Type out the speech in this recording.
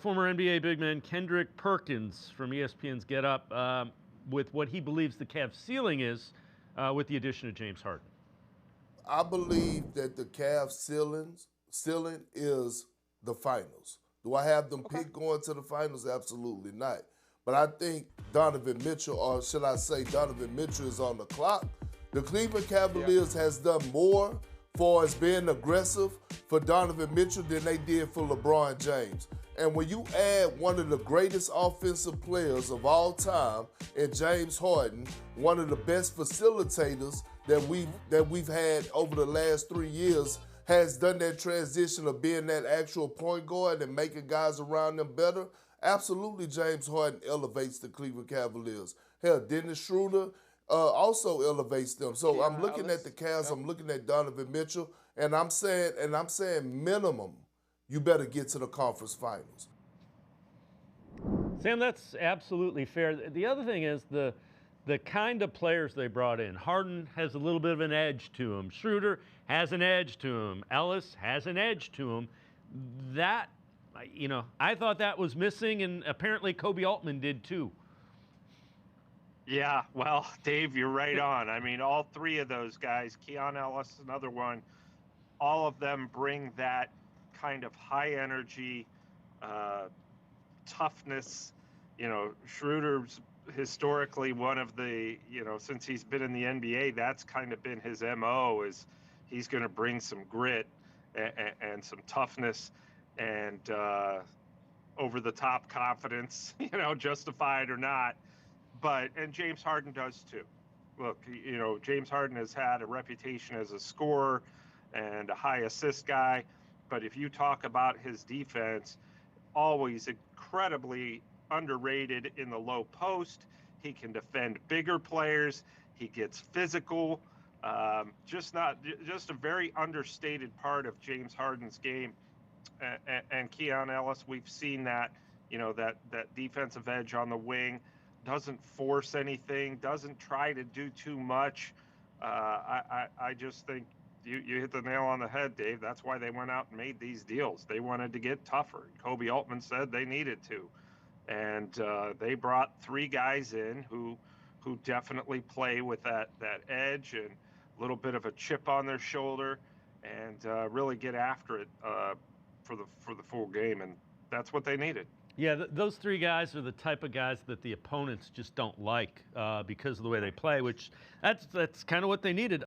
Former NBA big man Kendrick Perkins from ESPN's Get Up with what he believes the Cavs' ceiling is with the addition of James Harden. I believe that the Cavs ceiling is the finals. Do I have them pick going to the finals? Absolutely not. But I think Donovan Mitchell, or should I say Donovan Mitchell, is on the clock. The Cleveland Cavaliers has done more for as being aggressive for Donovan Mitchell than they did for LeBron James. And when you add one of the greatest offensive players of all time in James Harden, one of the best facilitators that we've had over the last 3 years, has done that transition of being that actual point guard and making guys around them better, absolutely James Harden elevates the Cleveland Cavaliers. Hell, Dennis Schroeder also elevates them. So I'm looking at the Cavs, I'm looking at Donovan Mitchell, and I'm saying minimum, you better get to the conference finals. Sam, that's absolutely fair. The other thing is the kind of players they brought in. Harden has a little bit of an edge to him. Schroeder has an edge to him. Ellis has an edge to him. That, I thought that was missing, and apparently Kobe Altman did too. Yeah, well, Dave, you're right on. I mean, all three of those guys, Keon Ellis, another one, all of them bring that kind of high energy, toughness. Schroeder's historically one of the, since he's been in the NBA, that's kind of been his MO, is he's going to bring some grit and some toughness and over the top confidence, justified or not. And James Harden does too. Look, James Harden has had a reputation as a scorer and a high assist guy, but if you talk about his defense, always incredibly underrated in the low post. He can defend bigger players. He gets physical. Just a very understated part of James Harden's game. And Keon Ellis, we've seen that, that defensive edge on the wing, doesn't force anything, doesn't try to do too much. I just think you hit the nail on the head, Dave. That's why they went out and made these deals. They wanted to get tougher. Kobe Altman said they needed to. And they brought three guys in who definitely play with that edge and a little bit of a chip on their shoulder and really get after it for the full game. And that's what they needed. Yeah, those three guys are the type of guys that the opponents just don't like because of the way they play, which that's kind of what they needed.